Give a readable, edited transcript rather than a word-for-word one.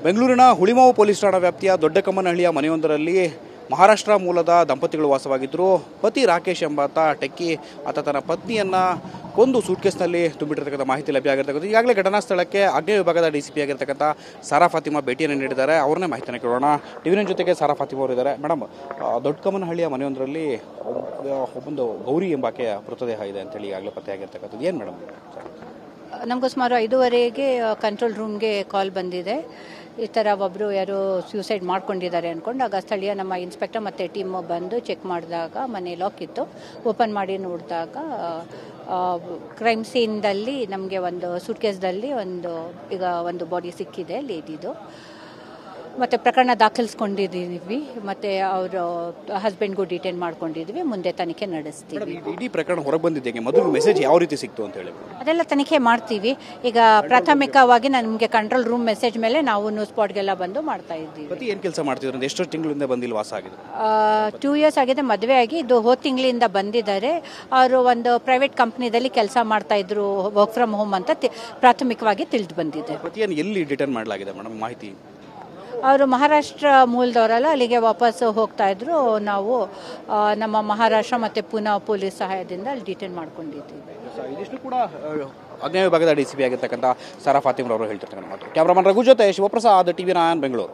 ಬೆಂಗಳೂರಿನ ಹುಳಿಮಾವು ಪೊಲೀಸ್ ಠಾಣಾ ವ್ಯಾಪ್ತಿಯ ದೊಡ್ಡಕಮ್ಮನಹಳ್ಳಿಯ ಮನೆಯೊಂದರಲ್ಲಿ ಮಹಾರಾಷ್ಟ್ರ ಮೂಲದ ದಂಪತಿಗಳು ವಾಸವಾಗಿದ್ದರು. ಪತಿ ರಾಕೇಶ್ ಎಂಬಾತ ಟೆಕ್ಕಿ ಆತ ತನ್ನ ಪತ್ನಿಯನ್ನು ಕೊಂದು ಸೂಟ್ಕೇಸ್ನಲ್ಲಿ ತುಂಬಿಟ್ಟಿರ್ತಕ್ಕಂಥ ಮಾಹಿತಿ ಲಭ್ಯ ಆಗಿರ್ತಕ್ಕಂಥ ಈಗಾಗಲೇ ಘಟನಾ ಸ್ಥಳಕ್ಕೆ ಆಗ್ನೇಯ ವಿಭಾಗದ DCP ಆಗಿರ್ತಕ್ಕಂಥ ಸಾರಾ ಫಾತಿಮಾ ಭೇಟಿಯನ್ನು ನೀಡಿದ್ದಾರೆ. ಅವ್ರನ್ನೇ ಮಾಹಿತಿಯನ್ನು ಕೇಳೋಣ. ಟಿವಿ9 ಜೊತೆಗೆ ಸಾರಾ ಫಾತಿಮಾ ಅವರು ಇದ್ದಾರೆ. ಮೇಡಮ್, ದೊಡ್ಡಕಮ್ಮನಹಳ್ಳಿಯ ಮನೆಯೊಂದರಲ್ಲಿ ಒಂದು ಗೌರಿ ಎಂಬಾಕೆಯ ಮೃತದೇಹ ಇದೆ ಅಂತೇಳಿ ಈಗಾಗಲೇ ಪತ್ತೆಯಾಗಿರ್ತಕ್ಕಂಥದ್ದು ಏನು ಮೇಡಮ್? ನಮಗೂ ಸುಮಾರು 5:30ಗೆ ಕಂಟ್ರೋಲ್ ರೂಮ್ಗೆ ಕಾಲ್ ಬಂದಿದೆ. ಈ ಥರ ಒಬ್ಬರು ಯಾರು ಸ್ಯೂಸೈಡ್ ಮಾಡ್ಕೊಂಡಿದ್ದಾರೆ ಅಂದ್ಕೊಂಡು ಆಗ ಸ್ಥಳೀಯ ನಮ್ಮ ಇನ್ಸ್ಪೆಕ್ಟರ್ ಮತ್ತು ಟೀಮು ಬಂದು ಚೆಕ್ ಮಾಡಿದಾಗ ಮನೆ ಲಾಕ್ ಇತ್ತು. ಓಪನ್ ಮಾಡಿ ನೋಡಿದಾಗ ಕ್ರೈಮ್ ಸೀನ್ದಲ್ಲಿ ನಮಗೆ ಒಂದು ಸೂಟ್ಕೇಸ್ದಲ್ಲಿ ಒಂದು ಬಾಡಿ ಸಿಕ್ಕಿದೆ ಲೇಡಿದು. ಮತ್ತು ಪ್ರಕರಣ ದಾಖಲಿಸ್ಕೊಂಡಿದ್ದೀವಿ ಮತ್ತು ಅವರು ಹಸ್ಬೆಂಡ್ಗೂ ಡಿಟೈನ್ ಮಾಡ್ಕೊಂಡಿದ್ವಿ. ಮುಂದೆ ತನಿಖೆ ನಡೆಸ್ತೀವಿ. ಇಡೀ ಪ್ರಕರಣ ಹೊರಗೆ ಬಂದಿದ್ದೇನೆ ಮೊದಲು ಮೆಸೇಜ್ ಯಾವ ರೀತಿ ಸಿಕ್ತು ಅಂತ ಹೇಳಿ ಅದೆಲ್ಲ ತನಿಖೆ ಮಾಡ್ತೀವಿ. ಈಗ ಪ್ರಾಥಮಿಕವಾಗಿ ನಮಗೆ ಕಂಟ್ರೋಲ್ ರೂಮ್ ಮೆಸೇಜ್ ಮೇಲೆ ನಾವು ಸ್ಪಾಟ್ಗೆಲ್ಲ ಬಂದು ಮಾಡ್ತಾ ಇದ್ದೀವಿ. ಪತಿ ಏನು ಕೆಲಸ ಮಾಡ್ತಿದ್ರು? ಎಷ್ಟು ತಿಂಗಳಿಂದ ಬಂದಿಲ್ಲ ವಾಸ ಆಗಿದೆ? 2 years ಆಗಿದೆ ಮದುವೆ ಆಗಿ. ಇದು ಹೋದ ತಿಂಗಳಿಂದ ಬಂದಿದ್ದಾರೆ. ಅವರು ಒಂದು ಪ್ರೈವೇಟ್ ಕಂಪ್ನಿದಲ್ಲಿ ಕೆಲಸ ಮಾಡ್ತಾ ಇದ್ರು, ವರ್ಕ್ ಫ್ರಮ್ ಹೋಮ್ ಅಂತ ಪ್ರಾಥಮಿಕವಾಗಿ ತಿಳಿದು ಬಂದಿದೆ. ಪತಿಯನ್ನು ಎಲ್ಲಿ ಡಿಟೈನ್ ಮಾಡಲಾಗಿದೆ ಮೇಡಮ್ ಮಾಹಿತಿ? ಅವರು ಮಹಾರಾಷ್ಟ್ರ ಮೂಲದವರಲ್ಲ, ಅಲ್ಲಿಗೆ ವಾಪಸ್ ಹೋಗ್ತಾ ಇದ್ರು. ನಾವು ನಮ್ಮ ಮಹಾರಾಷ್ಟ್ರ ಮತ್ತು ಪುನಾ ಪೊಲೀಸ್ ಸಹಾಯದಿಂದ ಅಲ್ಲಿ ಡಿಟೈನ್ ಮಾಡ್ಕೊಂಡಿದ್ದೀವಿ. ಇದಿಷ್ಟು ಕೂಡ ಆಗ್ನೇಯ ವಿಭಾಗದ DCP ಆಗಿರ್ತಕ್ಕಂಥ ಸಾರಾ ಫಾತಿಮಾ ಅವರು ಹೇಳ್ತಿರ್ತಕ್ಕಂಥ ಮಾತು. ಕ್ಯಾಮ್ರಾಮನ್ ರಘು ಜೊತೆ ಶಿವಪ್ರಸಾದ್, TV9 ಬೆಂಗಳೂರು.